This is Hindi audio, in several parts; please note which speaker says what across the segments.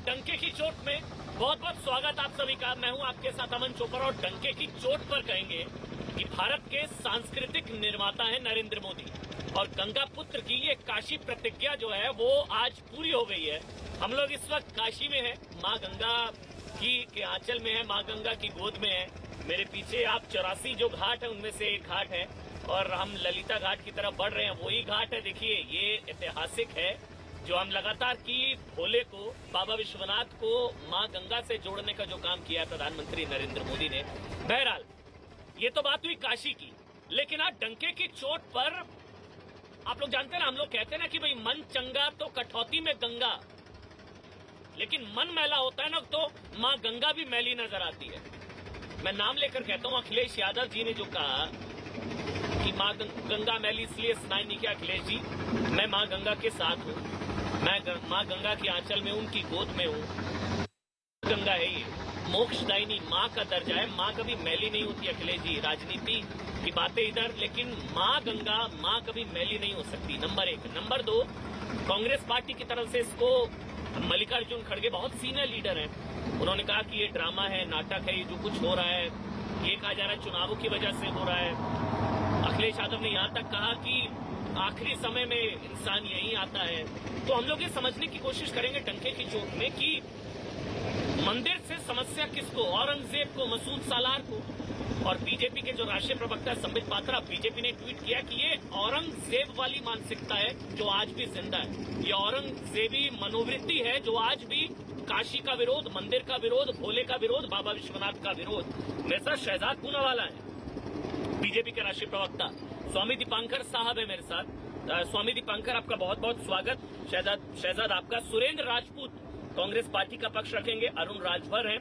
Speaker 1: डंके की चोट में बहुत बहुत स्वागत आप सभी का। मैं हूं आपके साथ अमन चोपड़ा और डंके की चोट पर कहेंगे कि भारत के सांस्कृतिक निर्माता हैं नरेंद्र मोदी और गंगा पुत्र की ये काशी प्रतिज्ञा जो है वो आज पूरी हो गई है। हम लोग इस वक्त काशी में हैं, माँ गंगा के आंचल में है, माँ गंगा की गोद में है। मेरे पीछे आप 84 जो घाट है उनमें से एक घाट है और हम ललिता घाट की तरफ बढ़ रहे हैं, वही घाट है। देखिए ये ऐतिहासिक है जो हम लगातार की भोले को, बाबा विश्वनाथ को मां गंगा से जोड़ने का जो काम किया है प्रधानमंत्री नरेंद्र मोदी ने। बहरहाल ये तो बात हुई काशी की, लेकिन आज डंके की चोट पर आप लोग जानते हैं ना, हम लोग कहते हैं ना कि भाई मन चंगा तो कठौती में गंगा, लेकिन मन मैला होता है ना तो मां गंगा भी मैली नजर आती है। मैं नाम लेकर कहता हूं, अखिलेश यादव जी ने जो कहा कि मां गंगा मैली इसलिए स्नान नहीं किया। अखिलेश जी, मैं मां गंगा के साथ हूं, मैं मां गंगा के आंचल में, उनकी गोद में हूं। गंगा है ये मोक्षदायिनी, मां का दर्जा है, मां कभी मैली नहीं होती। अखिलेश जी, राजनीति की बातें इधर, लेकिन मां गंगा, मां कभी मैली नहीं हो सकती। नंबर 1। नंबर 2, कांग्रेस पार्टी की तरफ से इसको मल्लिकार्जुन खड़गे बहुत सीनियर लीडर हैं, उन्होंने कहा कि ये ड्रामा है, नाटक है, ये जो कुछ हो रहा है ये कहा जा रहा है चुनावों की वजह से हो रहा है। अखिलेश यादव ने यहां तक कहा कि आखिरी समय में इंसान यही आता है। तो हम लोग ये समझने की कोशिश करेंगे डंके की चोट में कि मंदिर से समस्या किसको, औरंगजेब को, मसूद सालार को। और बीजेपी के जो राष्ट्रीय प्रवक्ता संबित पात्रा, बीजेपी ने ट्वीट किया कि ये औरंगजेब वाली मानसिकता है जो आज भी जिंदा है, ये औरंगजेबी मनोवृत्ति है जो आज भी काशी का विरोध, मंदिर का विरोध, भोले का विरोध, बाबा विश्वनाथ का विरोध। मेरे साथ शहजाद पूनावाला है, बीजेपी के राष्ट्रीय प्रवक्ता। स्वामी दीपांकर साहब है मेरे साथ। स्वामी दीपांकर, आपका बहुत बहुत स्वागत। शहजाद आपका। सुरेंद्र राजपूत कांग्रेस पार्टी का पक्ष रखेंगे। अरुण राजभर हैं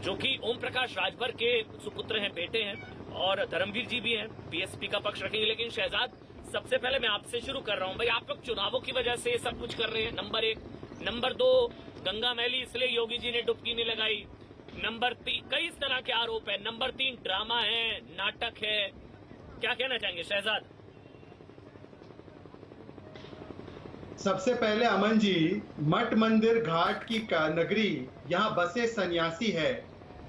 Speaker 1: जो कि ओम प्रकाश राजभर के सुपुत्र हैं, बेटे हैं, और धर्मवीर जी भी हैं, बीएसपी का पक्ष रखेंगे। लेकिन शहजाद, सबसे पहले मैं आपसे शुरू कर रहा हूं, भाई आप लोग चुनावों की वजह से सब कुछ कर रहे हैं, नंबर 1। नंबर 2, गंगा मैली इसलिए योगी जी ने डुबकी नहीं लगाई। नंबर 3, कई इस तरह के आरोप है। नंबर 3, ड्रामा है, नाटक है। क्या कहना चाहेंगे शहजाद?
Speaker 2: सबसे पहले अमन जी, मठ मंदिर घाट की नगरी, यहाँ बसे सन्यासी है,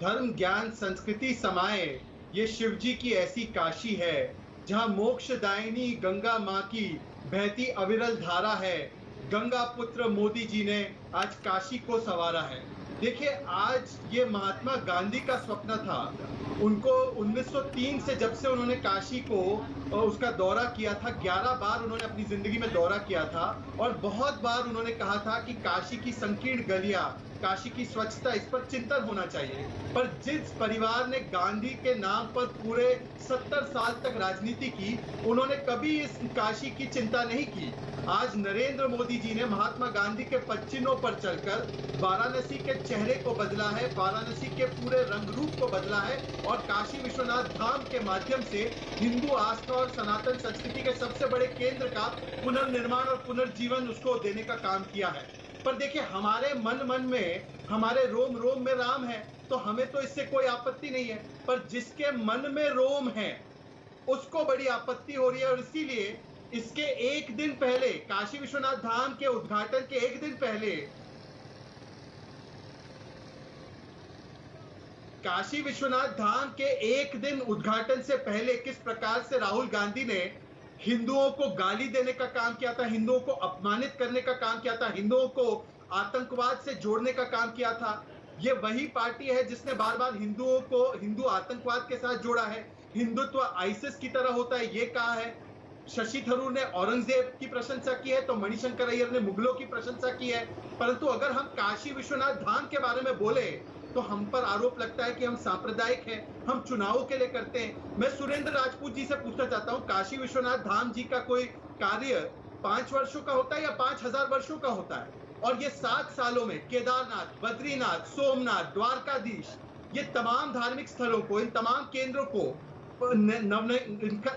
Speaker 2: धर्म ज्ञान संस्कृति समाये, ये शिव जी की ऐसी काशी है जहाँ मोक्षदायिनी गंगा माँ की बहती अविरल धारा है। गंगा पुत्र मोदी जी ने आज काशी को संवारा है। देखिए, आज ये महात्मा गांधी का स्वप्न था। उनको 1903 से, जब से उन्होंने काशी को उसका दौरा किया था, 11 बार उन्होंने अपनी जिंदगी में दौरा किया था और बहुत बार उन्होंने कहा था कि काशी की संकीर्ण गलियां, काशी की स्वच्छता, इस पर चिंतन होना चाहिए। पर जिस परिवार ने गांधी के नाम पर पूरे 70 साल तक राजनीति की, उन्होंने कभी इस काशी की चिंता नहीं की। आज नरेंद्र मोदी जी ने महात्मा गांधी के पदचिन्हों पर चलकर वाराणसी के चेहरे को बदला है, वाराणसी के पूरे रंग रूप को बदला है और काशी विश्वनाथ धाम के माध्यम से हिंदू आस्था और सनातन संस्कृति के सबसे बड़े केंद्र का पुनर्निर्माण और पुनर्जीवन उसको देने का काम किया है। पर देखिए, हमारे मन में, हमारे रोम रोम में राम है, तो हमें तो इससे कोई आपत्ति नहीं है। पर जिसके मन में रोम है उसको बड़ी आपत्ति हो रही है। और इसीलिए इसके एक दिन पहले, काशी विश्वनाथ धाम के उद्घाटन के एक दिन पहले, काशी विश्वनाथ धाम के एक दिन उद्घाटन से पहले किस प्रकार से राहुल गांधी ने हिंदुओं को गाली देने का काम किया था, हिंदुओं को अपमानित करने का काम किया था, हिंदुओं को आतंकवाद से जोड़ने का काम किया था। ये वही पार्टी है जिसने बार बार हिंदुओं को हिंदू आतंकवाद के साथ जोड़ा है, हिंदुत्व आईसिस की तरह होता है ये कहा है। शशि थरूर ने औरंगजेब की प्रशंसा की है तो मणिशंकर अय्यर ने मुगलों की प्रशंसा की है। परंतु अगर हम काशी विश्वनाथ धाम के बारे में बोले तो हम पर आरोप लगता है कि हम सांप्रदायिक हैं, हम चुनावों के लिए करते हैं। मैं सुरेंद्र राजपूत जी से पूछना चाहता हूं, काशी विश्वनाथ धाम जी का कोई कार्य 5 वर्षों का होता है या 5000 वर्षों का होता है? और ये 7 सालों में केदारनाथ, बद्रीनाथ, सोमनाथ, द्वारकाधीश, ये तमाम धार्मिक स्थलों को, इन तमाम केंद्रों को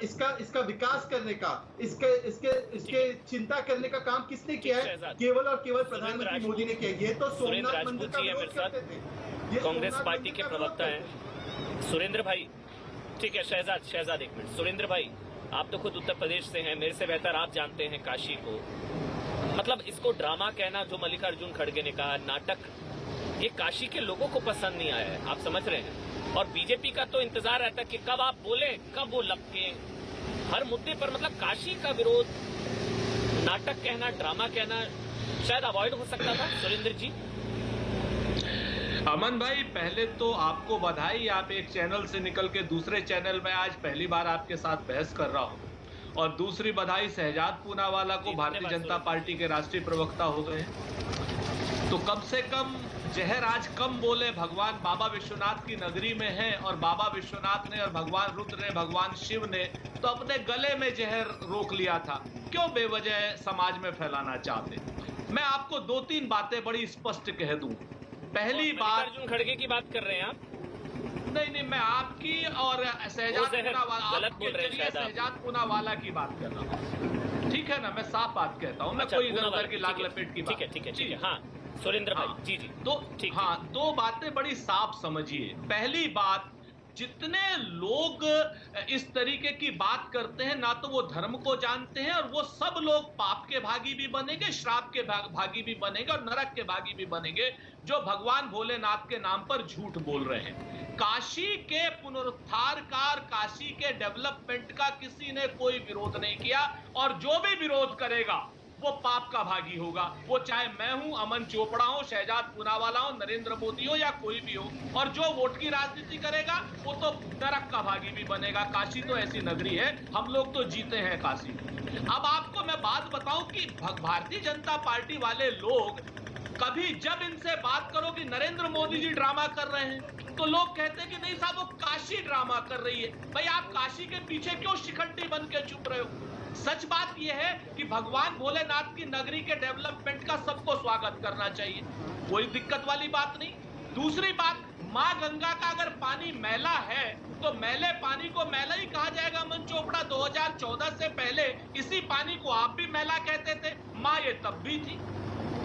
Speaker 2: इसका विकास करने का, इसके चिंता करने का काम किसने किया है? केवल और केवल प्रधानमंत्री मोदी ने किया। ये तो सोमनाथ मंदिर का विरोध करते थे।
Speaker 1: कांग्रेस पार्टी के प्रवक्ता हैं सुरेंद्र भाई। ठीक है शहजाद एक मिनट। सुरेंद्र भाई, आप तो खुद उत्तर प्रदेश से हैं, मेरे से बेहतर आप जानते हैं काशी को। मतलब इसको ड्रामा कहना, जो मल्लिकार्जुन खड़गे ने कहा नाटक, ये काशी के लोगों को पसंद नहीं आया है, आप समझ रहे हैं। और बीजेपी का तो इंतजार रहता है कि कब आप बोले, कब वो लपके हर मुद्दे पर। मतलब काशी का विरोध नाटक कहना, ड्रामा कहना शायद अवॉइड हो सकता था। सुरेंद्र जी।
Speaker 3: अमन भाई, पहले तो आपको बधाई, आप एक चैनल से निकल के दूसरे चैनल में आज पहली बार आपके साथ बहस कर रहा हूं। और दूसरी बधाई शहजाद पूनावाला को भारतीय जनता पार्टी के राष्ट्रीय प्रवक्ता हो गए। तो कम से कम जहर आज कम बोले, भगवान बाबा विश्वनाथ की नगरी में है और बाबा विश्वनाथ ने और भगवान रुद्र ने, भगवान शिव ने तो अपने गले में जहर रोक लिया था। क्यों बेवजह समाज में फैलाना चाहते? मैं आपको 2-3 बातें बड़ी स्पष्ट कह दूं। पहली बात,
Speaker 1: अर्जुन खड़गे की बात कर रहे हैं आप?
Speaker 3: नहीं, मैं आपकी और शहजाद पूनावाला की बात कर रहा हूँ, ठीक है ना? मैं साफ बात कहता हूँ, मैं कोई इधर उधर की लाग लपेट की बात।
Speaker 1: ठीक है। हाँ सुरेंद्र भाई, जी
Speaker 3: तो हाँ, 2 बातें बड़ी साफ समझिए। पहली बात, जितने लोग इस तरीके की बात करते हैं, ना तो वो धर्म को जानते हैं, और वो सब लोग पाप के भागी भी बनेंगे, श्राप के भागी भी बनेंगे और नरक के भागी भी बनेंगे, जो भगवान भोलेनाथ के नाम पर झूठ बोल रहे हैं। काशी के पुनरुद्धार का, काशी के डेवलपमेंट का किसी ने कोई विरोध नहीं किया, और जो भी विरोध करेगा वो पाप का भागी होगा। वो चाहे मैं हूं, अमन चोपड़ा हो, शहजाद पूनावाला हो, नरेंद्र मोदी हो या कोई भी हो। और जो वोट की राजनीति करेगा वो तो नरक का भागी भी बनेगा। काशी तो ऐसी नगरी है, हम लोग तो जीते हैं काशी। अब आपको मैं बात बताऊं कि भारतीय जनता पार्टी वाले लोग, कभी जब इनसे बात करो कि नरेंद्र मोदी जी ड्रामा कर रहे हैं, तो लोग कहते हैं कि नहीं साहब, वो काशी ड्रामा कर रही है। भाई, आप काशी के पीछे क्यों शिखंडी बन के चुप रहे हो? सच बात यह है कि भगवान भोलेनाथ की नगरी के डेवलपमेंट का सबको स्वागत करना चाहिए, कोई दिक्कत वाली बात नहीं। दूसरी बात, माँ गंगा का अगर पानी मैला है तो मैले पानी को मैला ही कहा जाएगा। अमन चोपड़ा, 2014 से पहले इसी पानी को आप भी मैला कहते थे, माँ ये तब भी थी,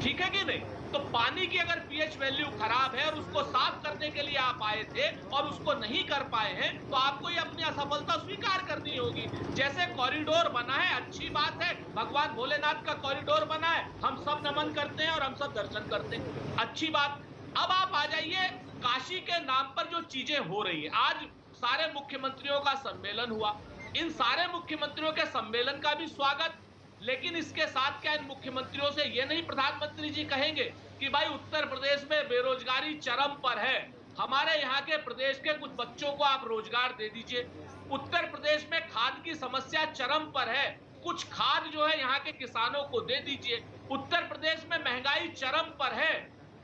Speaker 3: ठीक है कि नहीं? तो पानी की अगर पीएच वैल्यू खराब है और उसको साफ करने के लिए आप आए थे और उसको नहीं कर पाए हैं, तो आपको ये अपनी असफलता स्वीकार करनी होगी। जैसे कॉरिडोर बना है, अच्छी बात है, भगवान भोलेनाथ का कॉरिडोर बना है, हम सब नमन करते हैं और हम सब दर्शन करते हैं, अच्छी बात। अब आप आ जाइए काशी के नाम पर जो चीजें हो रही है। आज सारे मुख्यमंत्रियों का सम्मेलन हुआ, इन सारे मुख्यमंत्रियों के सम्मेलन का भी स्वागत, लेकिन इसके साथ क्या इन मुख्यमंत्रियों से ये नहीं प्रधानमंत्री जी कहेंगे कि भाई उत्तर प्रदेश में बेरोजगारी चरम पर है, हमारे यहाँ के प्रदेश के कुछ बच्चों को आप रोजगार दे दीजिए। उत्तर प्रदेश में खाद की समस्या चरम पर है, कुछ खाद जो है यहाँ के किसानों को दे दीजिए। उत्तर प्रदेश में महंगाई चरम पर है,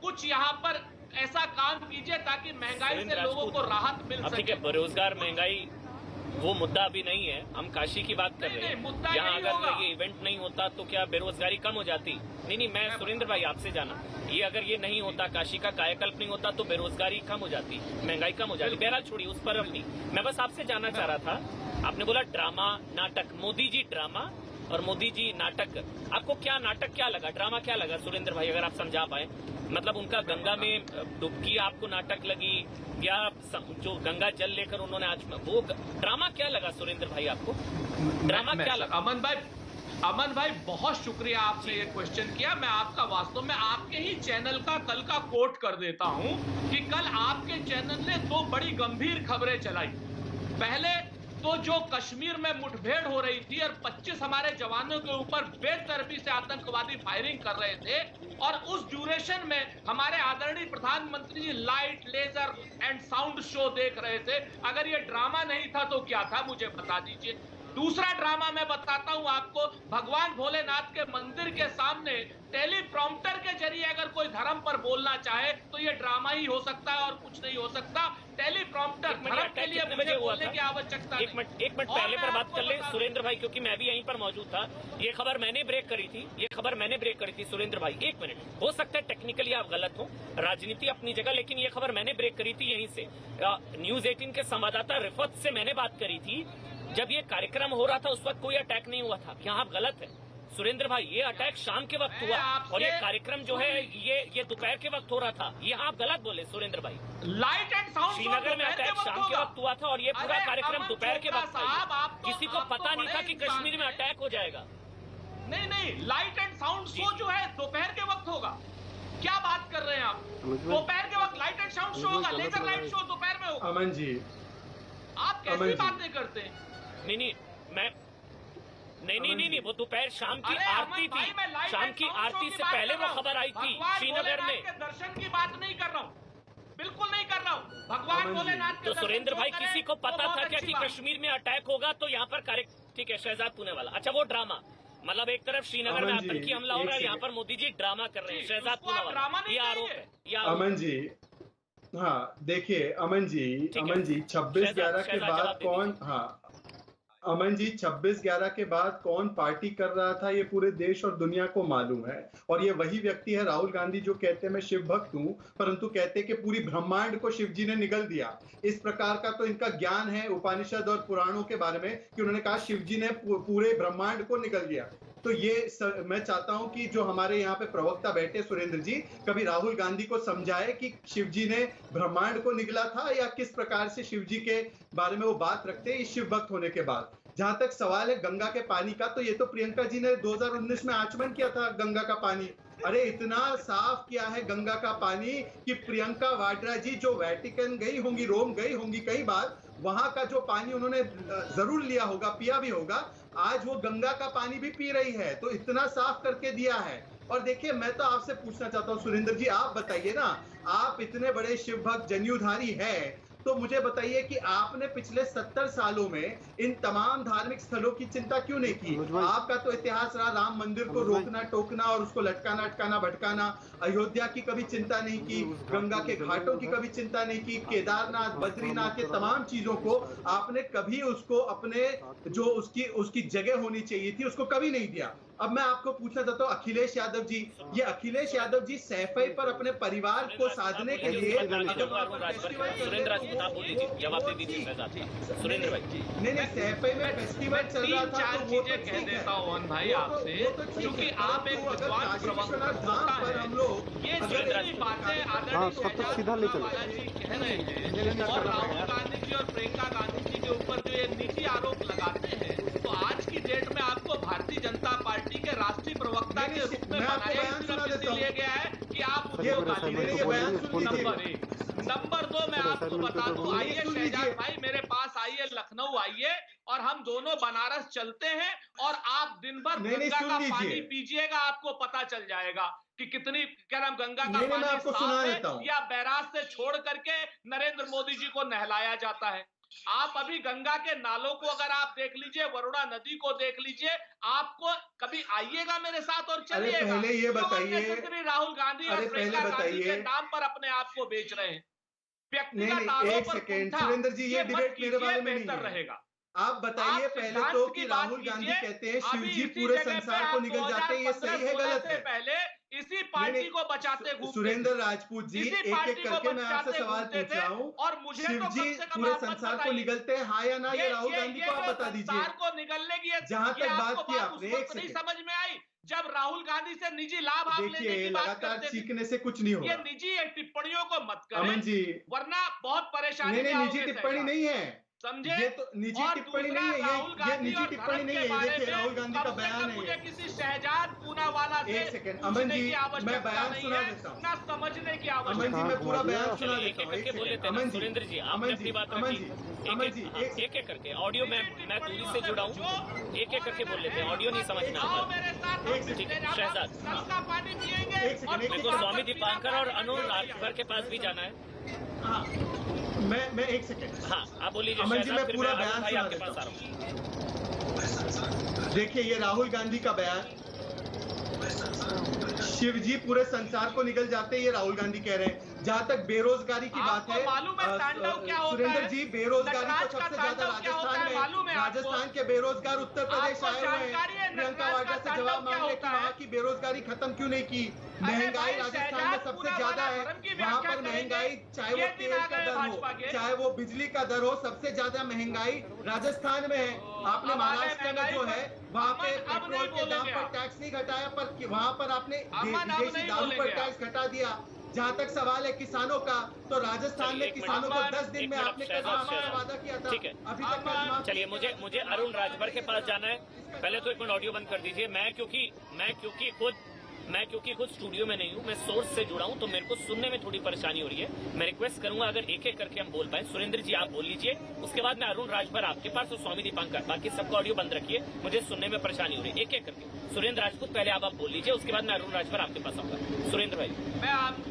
Speaker 3: कुछ यहाँ पर ऐसा काम कीजिए ताकि महंगाई से लोगों को राहत मिल सके।
Speaker 1: बेरोजगार, महंगाई वो मुद्दा अभी नहीं है, हम काशी की बात कर रहे हैं। यहाँ अगर ये इवेंट नहीं होता तो क्या बेरोजगारी कम हो जाती? नहीं, मैं सुरेंद्र भाई आपसे जाना, ये अगर ये नहीं होता, काशी का कायाकल्प नहीं होता, तो बेरोजगारी कम हो जाती, महंगाई कम हो जाती। बहरहाल छोड़िए उस पर अपनी, मैं बस आपसे जानना चाह रहा था, आपने बोला ड्रामा नाटक, मोदी जी ड्रामा और मोदी जी नाटक, आपको क्या नाटक क्या लगा, ड्रामा क्या लगा सुरेंद्र भाई, अगर आप समझा पाए? मतलब उनका गंगा में डुबकी आपको नाटक लगी, या जो गंगा जल लेकर उन्होंने आज, वो ड्रामा क्या लगा सुरेंद्र भाई आपको? ड्रामा क्या लगा?
Speaker 3: अमन भाई बहुत शुक्रिया, आपने ये क्वेश्चन किया। मैं आपका वास्तव में आपके ही चैनल का कल का कोट कर देता हूं कि कल आपके चैनल ने 2 बड़ी गंभीर खबरें चलाई। पहले तो जो कश्मीर में मुठभेड़ हो रही थी और 25 हमारे जवानों के ऊपर बेतरतीबी से आतंकवादी फायरिंग कर रहे थे, और उस ड्यूरेशन में हमारे आदरणीय प्रधानमंत्री जी light, laser and sound show देख रहे थे। अगर ये ड्रामा नहीं था तो क्या था, मुझे बता दीजिए। दूसरा ड्रामा मैं बताता हूं आपको, भगवान भोलेनाथ के मंदिर के सामने टेलीप्रॉम्प्टर के जरिए अगर कोई धर्म पर बोलना चाहे तो ये ड्रामा ही हो सकता है और कुछ नहीं हो सकता। टेलीप्रॉम्प्टर धर्म के लिए मुझे बोलने की आवश्यकता नहीं।
Speaker 1: एक मिनट पहले पर बात कर ले सुरेंद्र भाई, क्योंकि मैं भी यहीं पर मौजूद था। ये खबर मैंने ब्रेक करी थी, सुरेंद्र भाई 1 मिनट, हो सकता है टेक्निकली आप गलत हो, राजनीति अपनी जगह, लेकिन ये खबर मैंने ब्रेक करी थी यहीं से। न्यूज 18 के संवाददाता रिफत से मैंने बात करी थी, जब ये कार्यक्रम हो रहा था उस वक्त कोई अटैक नहीं हुआ था। क्या आप गलत है सुरेंद्र भाई? ये अटैक शाम के वक्त हुआ और ये कार्यक्रम जो है ये दोपहर के वक्त हो रहा था, ये आप गलत बोले सुरेंद्र भाई।
Speaker 3: लाइट एंड साउंड
Speaker 1: श्रीनगर में अटैक शाम के वक्त हुआ था और ये पूरा कार्यक्रम दोपहर के वक्त था। किसी को पता नहीं था कि कश्मीर में अटैक हो जाएगा।
Speaker 3: नहीं, लाइट एंड साउंड शो जो है दोपहर के वक्त होगा। क्या बात कर रहे हैं आप? दोपहर के वक्त लाइट एंड साउंड शो होगा, लेजर लाइट शो दोपहर में होगा।
Speaker 2: अमन जी,
Speaker 3: आप कैसी बातें करते हैं?
Speaker 1: नहीं, मैं नहीं, वो दोपहर शाम की आरती थी। शाम की आरती से पहले वो खबर आई थी श्रीनगर में।
Speaker 3: दर्शन की बात नहीं कर रहा हूँ, बिल्कुल नहीं कर रहा हूँ। भगवान भोलेनाथ के
Speaker 1: तो सुरेंद्र भाई,
Speaker 3: दर्शन
Speaker 1: किसी को पता था क्या कि कश्मीर में अटैक होगा तो यहाँ पर ठीक है, शहजाद पुणे वाला। अच्छा, वो ड्रामा, मतलब एक तरफ श्रीनगर में आतंकी हमला हो रहा है, यहाँ पर मोदी जी ड्रामा कर रहे हैं, शहजाद पुणे वाला, ये आरोप है।
Speaker 2: अमन जी, हाँ देखिए अमन जी, 26/11 के बाद कौन, हाँ अमन जी 26/11 के बाद कौन पार्टी कर रहा था ये पूरे देश और दुनिया को मालूम है। और ये वही व्यक्ति है राहुल गांधी जो कहते हैं मैं शिव भक्त हूँ, परंतु कहते हैं कि पूरी ब्रह्मांड को शिव जी ने निगल दिया। इस प्रकार का तो इनका ज्ञान है उपनिषद और पुराणों के बारे में कि उन्होंने कहा शिव जी ने पूरे ब्रह्मांड को निगल दिया। तो ये मैं चाहता हूं कि जो हमारे यहाँ पे प्रवक्ता बैठे सुरेंद्र जी, कभी राहुल गांधी को समझाए कि शिव जी ने ब्रह्मांड को निगला था या किस प्रकार से शिव जी के बारे में वो बात रखते हैं इस शिव भक्त होने के बाद। जहां तक सवाल है गंगा के पानी का, तो ये तो प्रियंका जी ने 2019 में आचमन किया था गंगा का पानी। अरे इतना साफ किया है गंगा का पानी कि प्रियंका वाड्रा जी जो वेटिकन गई होंगी, रोम गई होंगी कई बार, वहां का जो पानी उन्होंने जरूर लिया होगा, पिया भी होगा, आज वो गंगा का पानी भी पी रही है। तो इतना साफ करके दिया है। और देखिए मैं तो आपसे पूछना चाहता हूँ सुरेंद्र जी, आप बताइए ना, आप इतने बड़े शिव भक्त जनेऊधारी है, तो मुझे बताइए कि आपने पिछले 70 सालों में इन तमाम धार्मिक स्थलों की चिंता क्यों नहीं की? आपका तो इतिहास रहा राम मंदिर को रोकना टोकना और उसको लटकाना अटकाना भटकाना। अयोध्या की कभी चिंता नहीं की, गंगा के घाटों की कभी चिंता नहीं की, केदारनाथ बद्रीनाथ के तमाम चीजों को आपने कभी उसको अपने जो उसकी जगह होनी चाहिए थी उसको कभी नहीं दिया। अब मैं आपको पूछना चाहता हूँ अखिलेश यादव जी, ये अखिलेश यादव जी सैफई पर अपने परिवार को साधने के लिए
Speaker 1: जवाब दे दीजिए सुरेंद्र भाई।
Speaker 2: नहीं सैफई में फेस्टिवल चल रहा था तो वो
Speaker 3: चीजें कह देता हूँ भाई आपसे, क्योंकि आप एक विद्वान प्रवक्ता
Speaker 2: पर हम लोग
Speaker 3: ये जितनी बातें आदरणीय
Speaker 4: सीधा ले चलो
Speaker 3: कह रहे हैं और राहुल गांधी जी और प्रियंका गांधी जी के ऊपर जो ये निजी आरोप लगाते हैं, तो आज की डेट में आपको भारतीय जनता पार्टी के राष्ट्रीय प्रवक्ता के रूप में बनाया इसलिए गया है कि आप उनको गाली। नंबर 2 मैं आपको बता दूं, आइए शहजाद भाई मेरे पास आइए, लखनऊ आइए और हम दोनों बनारस चलते हैं और आप दिन भर गंगा का पानी पीजिएगा, आपको पता चल जाएगा कि कितनी क्या नाम गंगा का पानी साफ है या बैराज से छोड़ करके नरेंद्र मोदी जी को नहलाया जाता है। आप अभी गंगा के नालों को अगर आप देख लीजिए, वरुणा नदी को देख लीजिए, आपको कभी आइएगा मेरे साथ और चलिएगा।
Speaker 2: पहले ये बताइए
Speaker 3: राहुल गांधी और प्रियंका गांधी के नाम पर अपने आप को बेच रहे हैं। व्यक्तिगत आरोप पर
Speaker 2: सुरेंद्र जी ये डिबेट मेरे बारे में
Speaker 3: बेहतर रहेगा।
Speaker 2: आप बताइए पहले तो कि राहुल गांधी कहते हैं शिव जी पूरे संसार को निगल जाते हैं, ये सही है गलत है?
Speaker 3: पहले इसी पार्टी को बचाते घूमते
Speaker 2: सुरेंद्र राजपूत जी, एक एक करके मैं आपसे सवाल पूछ रहा हूँ,
Speaker 3: और मुझे
Speaker 2: शिव जी पूरे संसार को निगलते हैं हाँ या ना? ये राहुल गांधी को आप बता दीजिए।
Speaker 3: संसार को निगलने की
Speaker 2: जहां तक बात की आपने
Speaker 3: नहीं समझ में आई जब राहुल गांधी से निजी लाभ आप लेने की बात
Speaker 2: लगातार
Speaker 3: करते
Speaker 2: सीखने से कुछ नहीं होगा।
Speaker 3: ये निजी टिप्पणियों को मत करें
Speaker 2: अमन जी,
Speaker 3: वरना बहुत परेशानी
Speaker 2: नहीं निजी टिप्पणी नहीं है,
Speaker 3: समझे?
Speaker 2: ये तो निजी टिप्पणी नहीं है, ये निजी टिप्पणी नहीं है। ये देखिए राहुल गांधी का बयान है।
Speaker 3: मुझे किसी शहजाद पूनावाला से
Speaker 2: एक सेकंड अमन जी, मैं बयान सुना देता हूँ
Speaker 3: ना, समझने की आवश्यकता।
Speaker 2: अमन जी मैं पूरा बयान सुना देता हूँ।
Speaker 1: अमन जी, सुरेंद्र जी,
Speaker 2: अमन जी, अमन जी
Speaker 1: एक एक करके ऑडियो मैं दूरी से जुड़ा हूँ, एक एक करके बोल लेते हैं, ऑडियो नहीं समझ में आता। ठीक है शहजाद,
Speaker 3: पानी पिएंगे।
Speaker 1: मेरे को स्वामी दीपांकर और अनु राजभर के पास भी जाना है।
Speaker 2: मैं एक सेकंड,
Speaker 1: हाँ आप बोलिए
Speaker 2: अमन जी, मैं पूरा बयान सुना
Speaker 1: आपके
Speaker 2: देता
Speaker 1: पास आ रहा हूँ।
Speaker 2: देखिए ये राहुल गांधी का बयान, शिव जी पूरे संसार को निगल जाते हैं, ये राहुल गांधी कह रहे हैं। जहां तक बेरोजगारी की बात है, सुरेंद्र जी बेरोजगारी तो सबसे ज्यादा राजस्थान में, राजस्थान के बेरोजगार उत्तर प्रदेश आए हुए हैं। प्रियंका वाड्रा से जवाब मांगने की वहाँ की बेरोजगारी खत्म क्यों नहीं की? महंगाई राजस्थान में सबसे ज्यादा है, वहाँ पर महंगाई चाहे वो तेल का दर हो चाहे वो बिजली का दर हो, सबसे ज्यादा महंगाई राजस्थान में है। आपने महाराष्ट्र में जो है वहाँ पे पेट्रोल के दाम पर टैक्स नहीं घटाया, पर वहाँ पर आपने विदेशी दारू पर टैक्स घटा दिया। जहाँ तक सवाल है किसानों का, तो राजस्थान
Speaker 1: चलिए,
Speaker 2: में
Speaker 1: एक
Speaker 2: किसानों
Speaker 1: मिनट,
Speaker 2: को 10 दिन में आपने कर्जमाफी का वादा किया था,
Speaker 1: ठीक है।
Speaker 2: अभी तक कर्जमाफी।
Speaker 1: चलिए मुझे अरुण राजभर के पास जाना है। पहले तो एक मिनट ऑडियो बंद कर दीजिए। मैं क्योंकि खुद स्टूडियो में नहीं हूँ, मैं सोर्स से जुड़ा हूँ, तो मेरे को सुनने में थोड़ी परेशानी हो रही है। मैं रिक्वेस्ट करूंगा अगर एक एक करके हम बोल पाए। सुरेंद्र जी आप बोल लीजिए, उसके बाद में अरुण राजभर आपके पास और स्वामी दीपांकर, बाकी सबका ऑडियो बंद रखिए, मुझे सुनने में परेशानी हो रही है। एक एक करके सुरेंद्र राजपूत पहले आप बोल लीजिए, उसके बाद मैं अरुण राजभर आपके पास आऊंगा। सुरेंद्र भाई।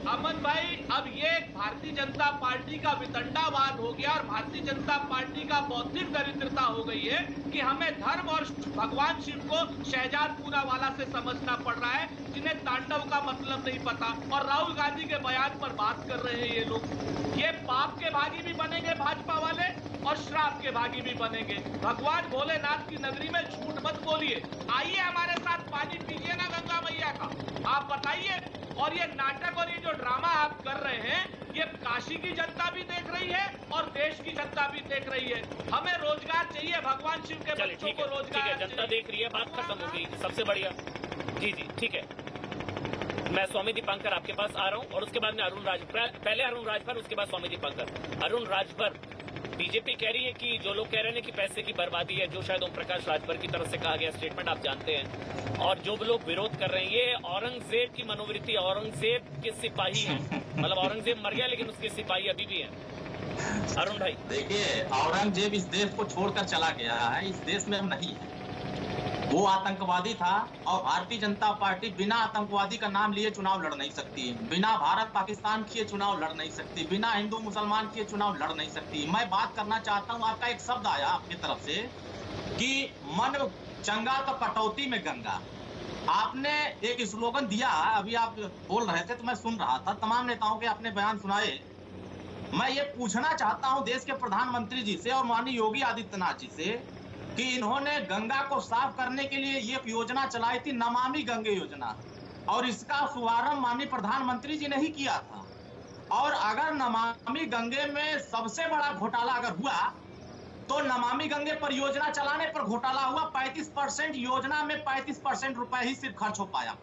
Speaker 3: अमन भाई, अब ये भारतीय जनता पार्टी का वितंडावाद हो गया और भारतीय जनता पार्टी का बौद्धिक दरिद्रता हो गई है कि हमें धर्म और भगवान शिव को शहजाद पूनावाला से समझना पड़ रहा है, जिन्हें तांडव का मतलब नहीं पता। और राहुल गांधी के बयान पर बात कर रहे हैं ये लोग। ये पाप के भागी भी बनेंगे भाजपा वाले और श्राप के भागी भी बनेंगे। भगवान भोलेनाथ की नगरी में झूठ मत बोलिए। आइए हमारे साथ पानी पीजिए ना गंगा मैया का, आप बताइए। और ये नाटक और ये जो ड्रामा आप कर रहे हैं, ये काशी की जनता भी देख रही है और देश की जनता भी देख रही है। हमें रोजगार चाहिए, भगवान शिव के बच्चों को रोजगार।
Speaker 1: जनता देख रही है, बात खत्म हो गई, सबसे बढ़िया। जी ठीक है, मैं स्वामी दीपांकर आपके पास आ रहा हूँ और उसके बाद में अरुण राजभर, पहले अरुण राजभर उसके बाद स्वामी दीपांकर। अरुण राजभर, बीजेपी कह रही है कि जो लोग कह रहे हैं कि पैसे की बर्बादी है, जो शायद ओम प्रकाश राजभर की तरफ से कहा गया स्टेटमेंट आप जानते हैं, और जो लोग विरोध कर रहे हैं ये औरंगजेब की मनोवृत्ति, औरंगजेब के सिपाही हैं। मतलब औरंगजेब मर गया लेकिन उसके सिपाही अभी भी हैं। अरुण भाई
Speaker 4: देखिए, औरंगजेब इस देश को छोड़कर चला गया है, इस देश में नहीं है। वो आतंकवादी था और भारतीय जनता पार्टी बिना आतंकवादी का नाम लिए चुनाव लड़ नहीं सकती, बिना भारत पाकिस्तान किए चुनाव लड़ नहीं सकती, बिना हिंदू मुसलमान किए चुनाव लड़ नहीं सकती। मैं बात करना चाहता हूँ, आपका एक शब्द आया आपकी तरफ से कि मन चंगा तो कटौती में गंगा। आपने एक स्लोगन दिया, अभी आप बोल रहे थे तो मैं सुन रहा था, तमाम नेताओं के आपने बयान सुनाए। मैं ये पूछना चाहता हूँ देश के प्रधानमंत्री जी से और माननीय योगी आदित्यनाथ जी से कि इन्होंने गंगा को साफ करने के लिए ये योजना चलाई थी, नमामि गंगे योजना, और इसका शुभारंभ माननीय प्रधानमंत्री जी ने ही किया था। और अगर नमामि गंगे में सबसे बड़ा घोटाला अगर हुआ तो नमामि गंगे परियोजना चलाने पर घोटाला हुआ। 35% योजना में 35% रुपए ही सिर्फ खर्च हो पाया,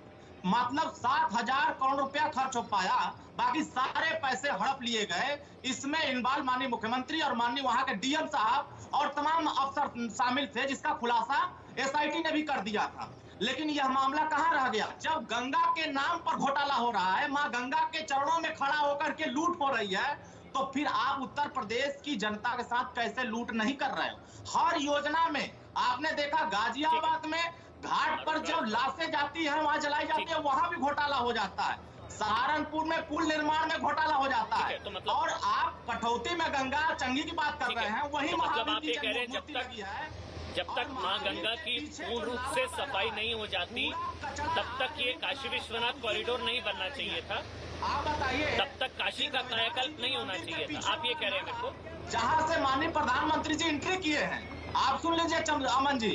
Speaker 4: मतलब 7,000 करोड़ रुपया खर्च हो पाया, बाकी सारे पैसे हड़प लिए गए। इसमें इन्वॉल्व माननीय मुख्यमंत्री और माननीय वहां के डीएम साहब और तमाम अफसर शामिल थे, जिसका खुलासा एसआईटी ने भी कर दिया था। लेकिन यह मामला कहां रह गया? जब गंगा के नाम पर घोटाला हो रहा है, मां गंगा के चरणों में खड़ा होकर के लूट हो रही है, तो फिर आप उत्तर प्रदेश की जनता के साथ कैसे लूट नहीं कर रहे हो? हर योजना में आपने देखा, गाजियाबाद में घाट पर जब लाशें जाती हैं, वहां जलाई जाती है, वहां भी घोटाला हो जाता है। सहारनपुर में पुल निर्माण में घोटाला हो जाता है। और आप कटौती में गंगा चंगी की बात कर रहे हैं, वही महावीर की मूर्ति लगी है।
Speaker 1: जब तक मां गंगा की पूर्ण रूप से सफाई नहीं हो जाती, तब तक ये काशी विश्वनाथ कॉरिडोर नहीं बनना चाहिए था।
Speaker 3: आप बताइए,
Speaker 1: तब तक काशी का कायाकल्प नहीं होना चाहिए था। आप ये कह रहे हैं मेरे को?
Speaker 3: जहां से माननीय प्रधानमंत्री जी एंट्री किए हैं, आप सुन लीजिए अमन जी,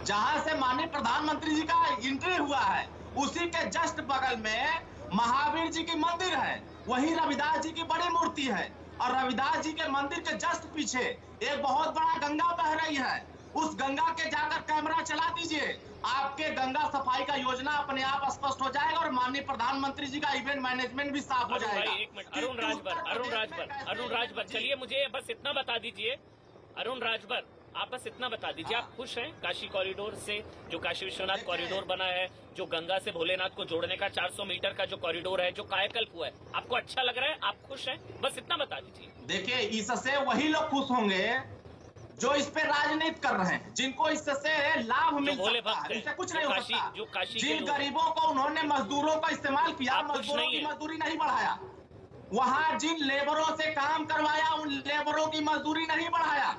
Speaker 3: जहां से माननीय प्रधानमंत्री जी का एंट्री हुआ है, उसी के जस्ट बगल में महावीर जी की मंदिर है, वहीं रविदास जी की बड़ी मूर्ति है, और रविदास जी के मंदिर के जस्ट पीछे एक बहुत बड़ा गंगा बह रही है। उस गंगा के जाकर कैमरा चला दीजिए, आपके गंगा सफाई का योजना अपने आप स्पष्ट हो जाएगा और माननीय प्रधानमंत्री जी का इवेंट मैनेजमेंट भी साफ हो जाएगा।
Speaker 1: एक मिनट, अरुण राजभर, चलिए मुझे बस इतना बता दीजिए, अरुण राजभर आप बस इतना बता दीजिए, आप खुश हैं काशी कॉरिडोर से, जो काशी विश्वनाथ कॉरिडोर बना है, जो गंगा से भोलेनाथ को जोड़ने का 400 मीटर का जो कॉरिडोर है, जो कायाकल्प हुआ है, आपको अच्छा लग रहा है? आप खुश हैं? बस इतना बता दीजिए।
Speaker 3: देखिए, इससे वही लोग खुश होंगे जो इस पे राजनीति कर रहे हैं, जिनको इससे लाभ मिल सकता है, इससे कुछ नहीं हो सकता। जिन गरीबों को उन्होंने मजदूरों का इस्तेमाल किया, मजदूरों की मजदूरी नहीं बढ़ाया, वहां जिन लेबरों से काम करवाया, उन लेबरों की मजदूरी नहीं बढ़ाया,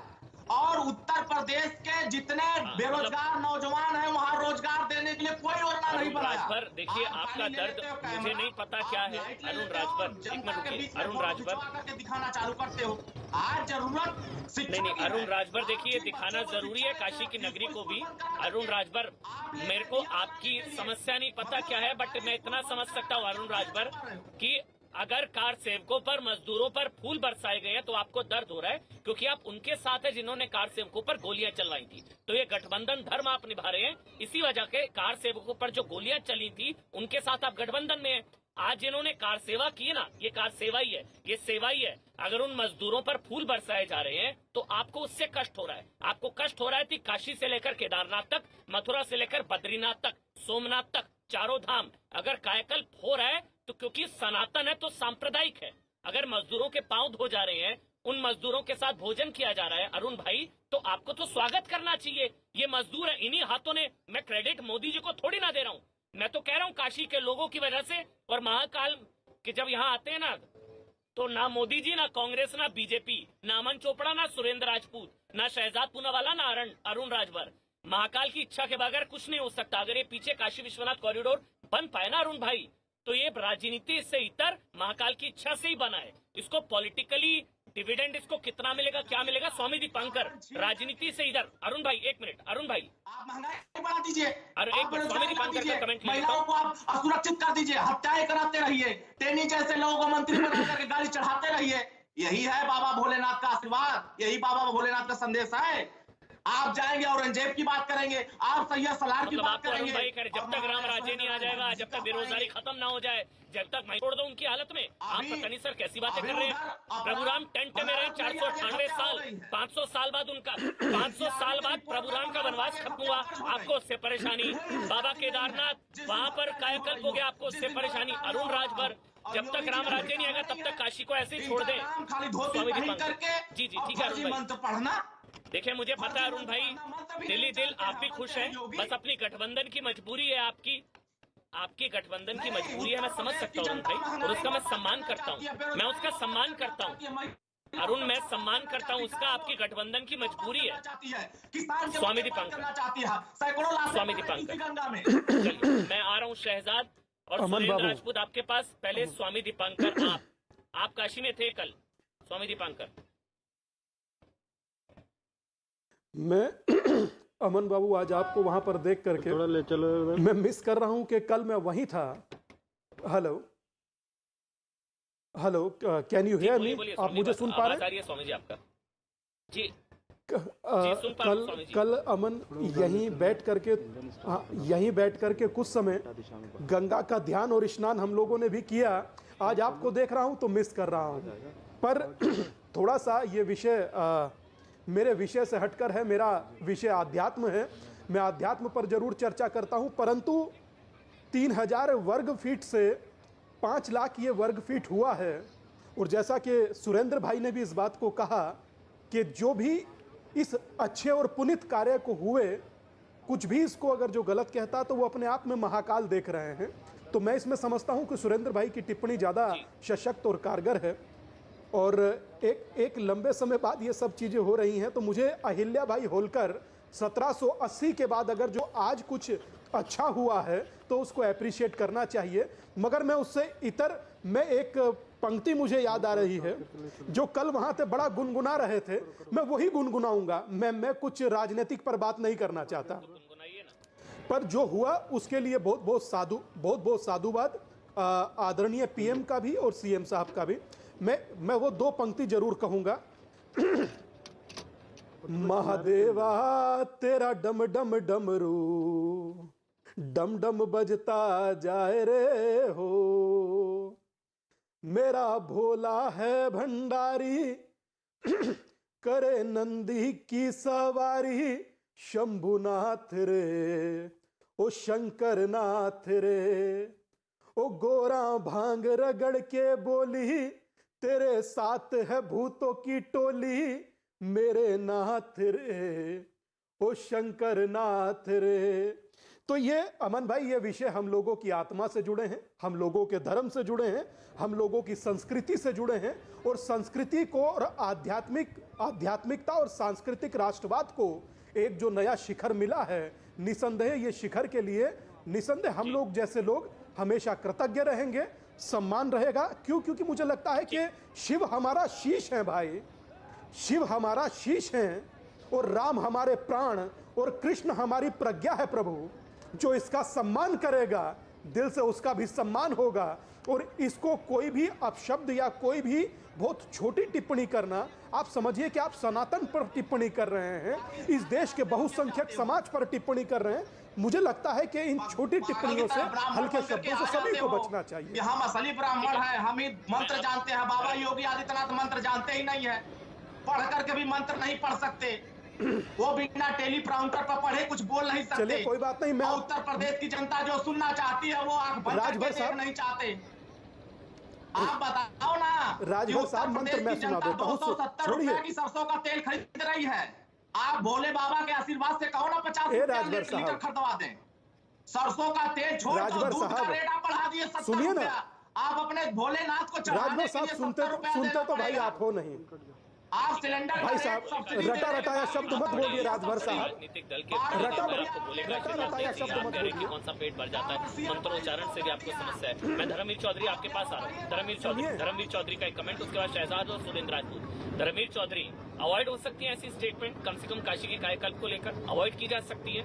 Speaker 3: और उत्तर प्रदेश के जितने बेरोजगार नौजवान हैं, वहां रोजगार देने के लिए कोई योजना नहीं बनाया।
Speaker 1: देखिए, आपका दर्द मुझे नहीं पता क्या है। अरुण राजभर, एक मिनट रुकिए। अरुण राजभर
Speaker 3: दिखाना चालू करते हो, आज जरूरत
Speaker 1: नहीं, अरुण राजभर देखिए, दिखाना जरूरी है काशी की नगरी को भी। अरुण राजभर, मेरे को आपकी समस्या नहीं पता क्या है, बट मैं इतना समझ सकता हूँ अरुण राजभर कि अगर कार सेवकों पर, मजदूरों पर फूल बरसाए गए हैं तो आपको दर्द हो रहा है, क्योंकि आप उनके साथ है जिन्होंने कार सेवकों पर गोलियां चलवाई थी। तो ये गठबंधन धर्म आप निभा रहे हैं, इसी वजह के कार सेवकों पर जो गोलियां चली थी उनके साथ आप गठबंधन में हैं। आज इन्होंने कार सेवा की ना, ये कार सेवा ही है, ये सेवा ही है। अगर उन मजदूरों पर फूल बरसाए जा रहे हैं तो आपको उससे कष्ट हो रहा है। आपको कष्ट हो रहा है कि काशी से लेकर केदारनाथ तक, मथुरा से लेकर बद्रीनाथ तक, सोमनाथ तक, चारों धाम अगर कायाकल्प हो रहा है तो क्योंकि सनातन है तो सांप्रदायिक है। अगर मजदूरों के पांव धो जा रहे हैं, उन मजदूरों के साथ भोजन किया जा रहा है अरुण भाई, तो आपको तो स्वागत करना चाहिए। ये मजदूर है, इन्हीं हाथों ने, मैं क्रेडिट मोदी जी को थोड़ी ना दे रहा हूँ, मैं तो कह रहा हूँ काशी के लोगों की वजह से। और महाकाल के जब यहाँ आते हैं ना, तो ना मोदी जी, ना कांग्रेस, ना बीजेपी, ना अमन चोपड़ा, ना सुरेंद्र राजपूत, ना शहजाद पूनावाला, ना अरुण राजभर, महाकाल की इच्छा के बगैर कुछ नहीं हो सकता। अगर ये पीछे काशी विश्वनाथ कॉरिडोर बन पाए ना अरुण भाई, तो ये राजनीति से इतर महाकाल की इच्छा से ही बना है। इसको पॉलिटिकली डिविडेंड इसको कितना मिलेगा, क्या मिलेगा, स्वामी दीपंकर राजनीति से इधर। अरुण भाई एक मिनट, अरुण भाई
Speaker 4: आप महंगाई बढ़ा दीजिए,
Speaker 1: अरे एक मिनट, स्वामी दीपंकर का कमेंट
Speaker 4: महिलाओं को आप असुरक्षित कर दीजिए, हत्याएं कराते रहिए, टेनी जैसे लोगों को मंत्री बना करके गाड़ी चढ़ाते रहिए। यही है बाबा भोलेनाथ का आशीर्वाद, यही बाबा भोलेनाथ का संदेश है। आप जाएंगे औरंगजेब की बात करेंगे, आप सैयद सलार की बात करेंगे।
Speaker 1: भाई जब तक राम राज्य नहीं आ जाएगा, जब तक बेरोजगारी खत्म ना हो जाए, जब तक मैं छोड़ दो उनकी हालत में, आप पता नहीं सर कैसी बातें कर रहे हैं। प्रभु राम टेंट में रहे 498 साल, 500 साल बाद उनका 500 साल बाद प्रभु राम का वनवास खत्म हुआ, आपको उससे परेशानी। बाबा केदारनाथ वहां पर कायाकल्प हो गया, आपको उससे परेशानी। अरुण राजभर, जब तक राम राज्य नहीं आएगा तब तक काशी को ऐसे ही छोड़ दे। जी जी ठीक है अरुण भाई,
Speaker 4: पढ़ना।
Speaker 1: देखिए मुझे पता है अरुण भाई, दिल्ली दिल आप भी खुश हैं, बस अपनी गठबंधन की मजबूरी है, आपकी गठबंधन की मजबूरी है, मैं समझ सकता हूँ अरुण भाई, और उसका मैं सम्मान करता हूँ, मैं उसका सम्मान करता हूँ अरुण, मैं सम्मान करता हूँ उसका, आपकी गठबंधन की मजबूरी है। स्वामी दीपंकर, स्वामी दीपंकर, चलिए मैं आ रहा हूँ शहजाद और सुरेंद्र राजपूत आपके पास। पहले स्वामी दीपंकर, आप काशी में थे कल, स्वामी दीपंकर।
Speaker 5: मैं अमन बाबू आज आपको वहां पर देख करके थोड़ा ले चलो, मैं मिस कर रहा हूं कि कल मैं वहीं था। Hello hello, can you hear me? आप मुझे सुन पा रहे हैं?
Speaker 1: स्वामी जी आपका जी,
Speaker 5: कल अमन यहीं बैठ करके कुछ समय गंगा का ध्यान और स्नान हम लोगों ने भी किया। आज आपको देख रहा हूं तो मिस कर रहा हूं, पर थोड़ा सा ये विषय मेरे विषय से हटकर है। मेरा विषय आध्यात्म है, मैं आध्यात्म पर जरूर चर्चा करता हूं, परंतु 3000 वर्ग फीट से 5 लाख ये वर्ग फीट हुआ है। और जैसा कि सुरेंद्र भाई ने भी इस बात को कहा कि जो भी इस अच्छे और पुनीत कार्य को हुए, कुछ भी इसको अगर जो गलत कहता तो वो अपने आप में महाकाल देख रहे हैं। तो मैं इसमें समझता हूं कि सुरेंद्र भाई की टिप्पणी ज़्यादा सशक्त और कारगर है। और एक लंबे समय बाद ये सब चीज़ें हो रही हैं, तो मुझे अहिल्या बाई होलकर 1780 के बाद अगर जो आज कुछ अच्छा हुआ है तो उसको अप्रिशिएट करना चाहिए। मगर मैं उससे इतर, मैं एक पंक्ति मुझे याद आ रही है जो कल वहाँ थे बड़ा गुनगुना रहे थे, मैं वही गुनगुनाऊंगा। मैं कुछ राजनीतिक पर बात नहीं करना चाहता, पर जो हुआ उसके लिए बहुत बहुत साधुवाद आदरणीय पीएम का भी और सीएम साहब का भी। मैं वो 2 पंक्ति जरूर कहूंगा। महादेवा तेरा डम डम डमरू डम डम बजता जाए रे हो, मेरा भोला है भंडारी करे नंदी की सवारी, शंभुनाथ रे ओ शंकर नाथ रे, ओ गोरा भांग रगड़ के बोली तेरे साथ है भूतों की टोली, मेरे नाथ रे ओ शंकर नाथ रे। तो ये अमन भाई, ये विषय हम लोगों की आत्मा से जुड़े हैं, हम लोगों के धर्म से जुड़े हैं, हम लोगों की संस्कृति से जुड़े हैं। और संस्कृति को और आध्यात्मिकता और सांस्कृतिक राष्ट्रवाद को एक जो नया शिखर मिला है, निसंदेह ये शिखर के लिए निसंदेह हम लोग जैसे लोग हमेशा कृतज्ञ रहेंगे, सम्मान रहेगा। क्योंकि मुझे लगता है कि शिव हमारा शीश है भाई, शिव हमारा शीश है, और राम हमारे प्राण और कृष्ण हमारी प्रज्ञा है प्रभु। जो इसका सम्मान करेगा दिल से उसका भी सम्मान होगा। और इसको कोई भी अपशब्द या कोई भी बहुत छोटी टिप्पणी करना, आप समझिए कि आप सनातन पर टिप्पणी कर रहे हैं, इस देश के बहुसंख्यक समाज पर टिप्पणी कर रहे हैं, मुझे लगता है कि इन छोटी टिप्पणियों से, हल्के शब्दों से सभी को बचना
Speaker 4: कि
Speaker 5: चाहिए।
Speaker 4: हम असली ब्राह्मण हैं, हम ही मंत्र जानते हैं। बाबा योगी आदित्यनाथ मंत्र जानते ही नहीं है, पढ़ करके भी मंत्र नहीं पढ़ सकते, वो बिना टेलीप्रॉम्प्टर पर पढ़े कुछ बोल नहीं सकते।
Speaker 5: चलिए कोई बात नहीं, मैं
Speaker 4: और उत्तर प्रदेश की जनता जो सुनना चाहती है वो आंख बंद
Speaker 5: राजभर
Speaker 4: करके देख
Speaker 5: साहब-
Speaker 4: नहीं चाहते। आप बताओ ना,
Speaker 5: राजभर साहब, मंत्र मैं सुना देता हूं,
Speaker 4: 270
Speaker 5: छोड़िए।
Speaker 4: रुपए की सरसों का तेल खरीद रही है। आप भोले बाबा के आशीर्वाद से कहो ना 50
Speaker 5: ए,
Speaker 4: रुपया
Speaker 5: राजभर
Speaker 4: लीटर
Speaker 5: साहब।
Speaker 4: खरीदवा दें। सरसों का तेल छोड़ दो,
Speaker 5: राजभर
Speaker 4: दूध का
Speaker 5: साहब,
Speaker 4: रेट आप बढ़ा दिए 70
Speaker 5: सुनिए ना।
Speaker 4: रुपया। आप अपने भोलेनाथ को चढ़ाने
Speaker 5: राजभर
Speaker 4: के
Speaker 5: साहब,
Speaker 4: लिए
Speaker 5: सुनते
Speaker 4: 70 रुपया
Speaker 5: सुनते
Speaker 4: देना
Speaker 5: तो भाई
Speaker 4: पड़ेगा।
Speaker 5: आप हो नहीं।
Speaker 4: आप सिलेंडर
Speaker 5: भाई
Speaker 4: का
Speaker 5: साहब,
Speaker 4: रेट सब्सिडी
Speaker 5: रटा
Speaker 4: देने
Speaker 5: रटाया
Speaker 4: के
Speaker 5: शब्द
Speaker 4: बाद
Speaker 5: मत बोलिए राजभर साहब।
Speaker 1: राजनीतिक दल के
Speaker 4: रटा
Speaker 1: प्रधान आपको बोलेगा
Speaker 5: रटा
Speaker 1: कि
Speaker 5: रटाया शब्द मत
Speaker 1: करें कि
Speaker 5: बोलिए।
Speaker 1: कौन सा पेट भर जाता है, मंत्रोच्चारण से भी आपको समस्या है। मैं धर्मवीर चौधरी आपके पास आ रहा हूँ। धर्मवीर चौधरी का एक कमेंट, उसके बाद शहजाद और सुरेंद्र राजपूत। धर्मवीर चौधरी, अवॉइड हो सकती है ऐसी स्टेटमेंट, कम से कम काशी के कायाकल्प को लेकर अवॉइड की जा सकती है,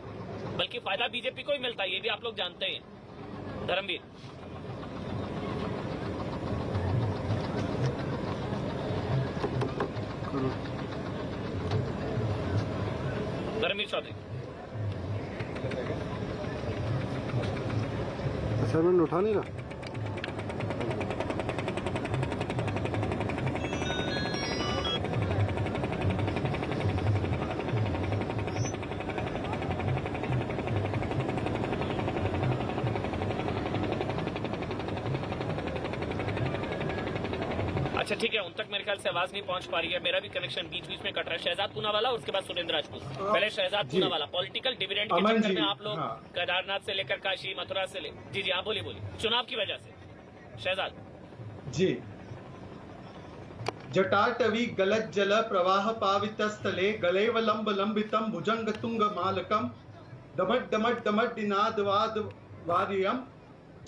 Speaker 1: बल्कि फायदा बीजेपी को ही मिलता है, ये भी आप लोग जानते हैं। धर्मवीर, धर्मवीर चौधरी,
Speaker 6: असाइनमेंट उठा नहीं रहा।
Speaker 1: अच्छा ठीक है, उन तक मेरे ख्याल से आवाज नहीं पहुंच पा रही है, मेरा भी कनेक्शन बीच बीच में कट रहा है। शहजाद पूनावाला, उसके बाद सुरेंद्र राजपूत। पहले शहजाद
Speaker 2: जी।
Speaker 1: पूनावाला, पॉलिटिकल डिविडेंड के
Speaker 2: अमन
Speaker 1: चक्कर में
Speaker 2: जी,
Speaker 1: आप लोग
Speaker 2: हाँ।
Speaker 1: केदारनाथ से लेकर काशी मथुरा से ले, जी आप बोलिए चुनाव की वजह से। शहजाद
Speaker 2: जी, जटाटवी गलत जल प्रवाह पावितस्थले गलेवलंब लंबितम भुजंग तुंग मालकम दमट दमट दमट निनाद वाद वार्यम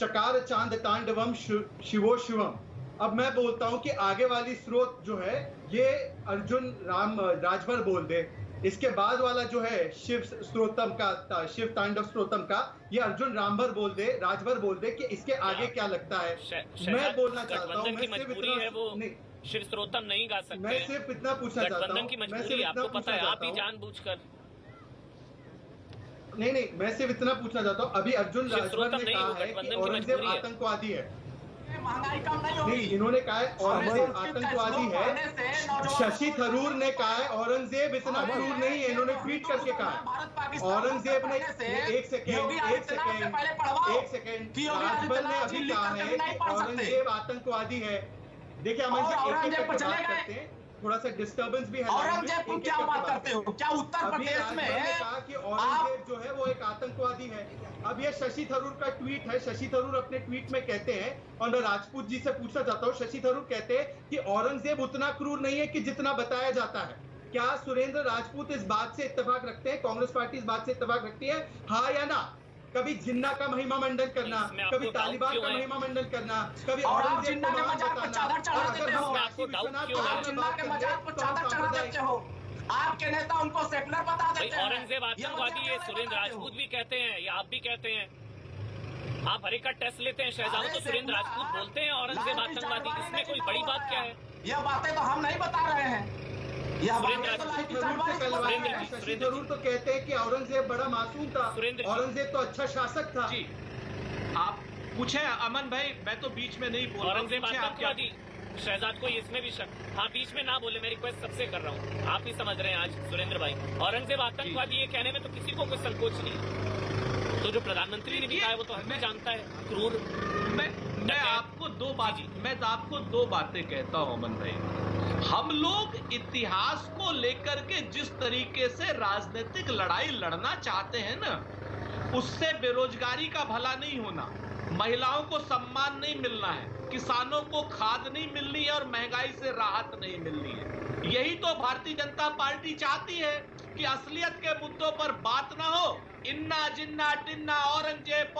Speaker 2: चकार चांद तांडवम शिवो शिवम। अब मैं बोलता हूं कि आगे वाली स्रोत जो है ये अर्जुन राजभर बोल दे, इसके बाद वाला जो है शिव स्त्रोतम का, शिव तांडव स्त्रोतम का, ये अर्जुन राजभर बोल दे कि इसके आगे क्या लगता है। मैं बोलना चाहता हूँ,
Speaker 1: गठबंधन की मजबूरी है, वो शिव स्त्रोतम नहीं गा सकते।
Speaker 2: मैं सिर्फ इतना पूछना चाहता हूँ,
Speaker 1: गठबंधन की मजबूरी है, आपको पता है, आप ही जानबूझकर।
Speaker 2: नहीं, मैं सिर्फ इतना पूछना चाहता हूँ, अभी अर्जुन राजभर ने कहा है कि औरंगजेब आतंकवादी है।
Speaker 4: महंगाई कम नहीं होगी।
Speaker 2: नहीं, इन्होंने कहा है औरंगजेब आतंकवादी है। शशि थरूर ने कहा है औरंगजेब इतना क्रूर नहीं है, इन्होंने ट्वीट करके कहा है। औरंगजेब ने एक सेकेंड राजभर ने अभी कहा है कि औरंगजेब आतंकवादी है। देखिए अमन जी, एक एक करके बात करते हैं, थोड़ा सा डिस्टर्बेंस भी है।
Speaker 4: औरंगजेब को क्या बात करते हो? क्या उत्तर प्रदेश में
Speaker 2: कहा कि औरंगजेब जो है वो एक आतंकवादी है। अब ये शशि थरूर का ट्वीट है, शशि थरूर अपने ट्वीट में कहते हैं, और मैं राजपूत जी से पूछना चाहता हूँ, शशि थरूर कहते हैं कि औरंगजेब उतना क्रूर नहीं है कि जितना बताया जाता है। क्या सुरेंद्र राजपूत इस बात से इत्तेफाक रखते हैं, कांग्रेस पार्टी इस बात से इत्तेफाक रखती है, हाँ या ना? कभी जिन्ना का महिमा मंडन करना, कभी तालिबान का महिमा मंडन करना, कभी औरंगजेब को महान बताना।
Speaker 4: आपके नेता उनको सेकुलर बता देते हैं।
Speaker 1: औरंगजेब आतंकवादी है, सुरेंद्र राजपूत भी कहते हैं, या आप भी कहते हैं। आप हर एक का टेस्ट लेते हैं शहजाद, तो सुरेंद्र राजपूत बोलते हैं औरंगजेब आतंकवादी, इसमें कोई बड़ी बात क्या है?
Speaker 4: यह बातें तो हम नहीं बता रहे हैं।
Speaker 2: शशि थरूर तो कहते हैं कि औरंगजेब बड़ा मासूम था, औरंगजेब तो अच्छा शासक था।
Speaker 3: जी, आप पूछे अमन भाई, मैं तो बीच में नहीं बोल रहा।
Speaker 1: औरंगजेब आतंकवादी, शहजाद को इसमें भी शक। हाँ, बीच में ना बोले, मैं रिक्वेस्ट सबसे कर रहा हूँ, आप ही समझ रहे हैं आज सुरेंद्र भाई। औरंगजेब आतंकवादी ये कहने में तो किसी को कोई संकोच नहीं है। तो जो प्रधानमंत्री ने भी कहा है वो तो हमें जानता है, क्रूर।
Speaker 3: मैं आपको दो बातें कहता हूं अमन भाई। हम लोग इतिहास को लेकर के जिस तरीके से राजनीतिक लड़ाई लड़ना चाहते हैं ना, उससे बेरोजगारी का भला नहीं होना, महिलाओं को सम्मान नहीं मिलना है, किसानों को खाद नहीं मिलनी है और महंगाई से राहत नहीं मिलनी है। यही तो भारतीय जनता पार्टी चाहती है कि असलियत के मुद्दों पर बात ना हो, इन्ना जिन्ना टिन्ना औरंगजेब।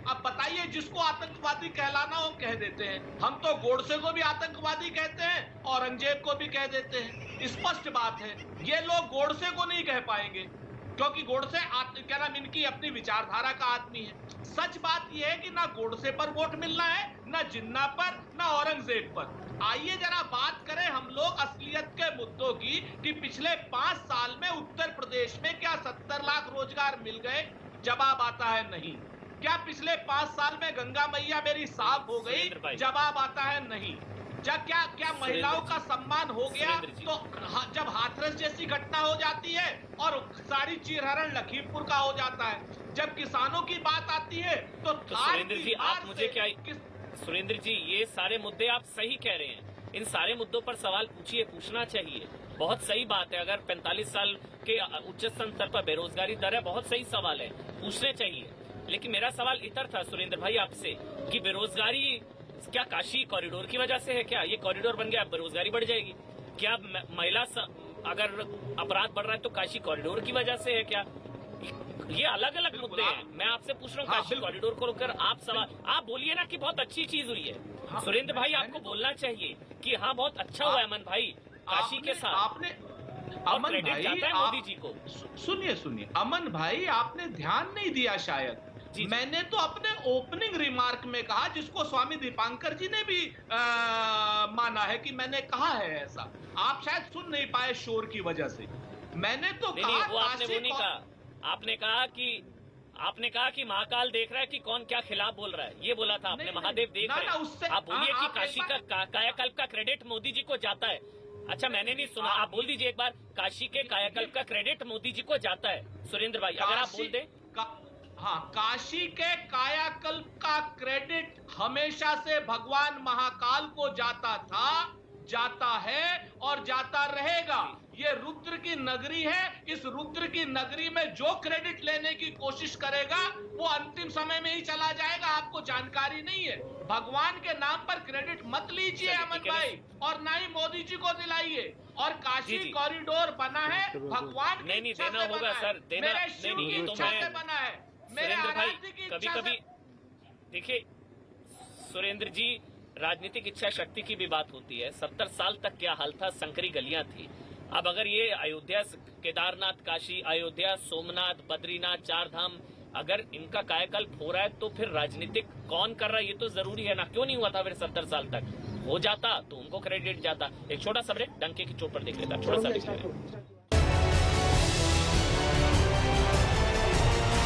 Speaker 3: अब बताइए, जिसको आतंकवादी कहलाना हो कह देते हैं। हम तो गोडसे को भी आतंकवादी कहते हैं, औरंगजेब को भी कह देते हैं। स्पष्ट बात है, ये लोग गोडसे को नहीं कह पाएंगे क्योंकि गोडसे क्या नाम, इनकी अपनी विचारधारा का आदमी है। सच बात यह है कि ना गोडसे पर वोट मिलना है, ना जिन्ना पर, ना औरंगजेब पर। आइए जरा बात करें हम लोग असलियत के मुद्दों की कि पिछले 5 साल में उत्तर प्रदेश में क्या 70 लाख रोजगार मिल गए? जवाब आता है नहीं। क्या पिछले 5 साल में गंगा मैया मेरी साफ हो गई?
Speaker 1: सुरेंद्र भाई।
Speaker 3: जवाब आता है नहीं। क्या महिलाओं का सम्मान हो गया?
Speaker 1: सुरेंद्र जी।
Speaker 3: तो जब हाथरस जैसी घटना हो जाती है और सारी चीरहरण लखीमपुर का हो जाता है, जब किसानों की बात आती है तो
Speaker 1: सुरेंद्र जी आप मुझे क्या सुरेंद्र जी ये सारे मुद्दे आप सही कह रहे हैं, इन सारे मुद्दों पर सवाल पूछिए, पूछना चाहिए, बहुत सही बात है। अगर 45 साल के उच्चतम स्तर पर बेरोजगारी दर है, बहुत सही सवाल है, पूछने चाहिए। लेकिन मेरा सवाल इतर था सुरेंद्र भाई आपसे कि बेरोजगारी क्या काशी कॉरिडोर की वजह से है? क्या ये कॉरिडोर बन गया बेरोजगारी बढ़ जाएगी? क्या महिला अगर अपराध बढ़ रहा है तो काशी कॉरिडोर की वजह से है क्या? ये अलग अलग मुद्दे हैं। मैं आपसे पूछ रहा हूँ काशी कॉरिडोर को लेकर आप सवाल आप बोलिए ना कि बहुत अच्छी चीज हुई है। सुरेंद्र भाई आपको बोलना चाहिए कि हाँ बहुत अच्छा हुआ अमन भाई काशी के साथ।
Speaker 3: आपने
Speaker 1: और क्रेडिट जाता है मोदी जी को।
Speaker 3: सुनिए अमन भाई, आपने ध्यान नहीं दिया शायद।
Speaker 1: जी।
Speaker 3: मैंने तो अपने ओपनिंग रिमार्क में कहा, जिसको स्वामी दीपांकर जी ने भी माना है कि मैंने कहा है ऐसा। आप शायद सुन नहीं पाए शोर की वजह से। मैंने तो
Speaker 1: नहीं, वो आपने वो नहीं कहा। आपने कहा कि महाकाल देख रहा है कि कौन क्या खिलाफ बोल रहा है, ये बोला था आपने। महादेव देख रहे हैं। आप बोलिए कि काशी का कायाकल्प का क्रेडिट मोदी जी को जाता है। अच्छा मैंने नहीं सुना, आप बोल दीजिए एक बार, काशी के कायाकल्प का क्रेडिट मोदी जी को जाता है। सुरेंद्र भाई अगर आप बोल दें।
Speaker 3: हाँ, काशी के कायाकल्प का क्रेडिट हमेशा से भगवान महाकाल को जाता था, जाता है और जाता रहेगा। ये रुद्र की नगरी है। इस रुद्र की नगरी में जो क्रेडिट लेने की कोशिश करेगा वो अंतिम समय में ही चला जाएगा। आपको जानकारी नहीं है। भगवान के नाम पर क्रेडिट मत लीजिए अमन भाई, और ना ही मोदी जी को दिलाइए। और काशी कॉरिडोर बना है भगवान की इच्छा से बना है, मेरे शिव की इच्छा से बना है, मेरे आराध्य की
Speaker 1: कभी
Speaker 3: इच्छा
Speaker 1: कभी
Speaker 3: से।
Speaker 1: देखिए सुरेंद्र जी, राजनीतिक इच्छा शक्ति की भी बात होती है। 70 साल तक क्या हाल था, संकरी गलियां थी। अब अगर ये अयोध्या, केदारनाथ, काशी, अयोध्या, सोमनाथ, बद्रीनाथ, चार धाम, अगर इनका कायाकल्प हो रहा है तो फिर राजनीतिक कौन कर रहा है ये तो जरूरी है ना। क्यों नहीं हुआ था फिर 70 साल तक? हो जाता तो उनको क्रेडिट जाता। एक छोटा सा ब्रेक, डंके की चोट पर देख लेता, छोटा सा ब्रेक।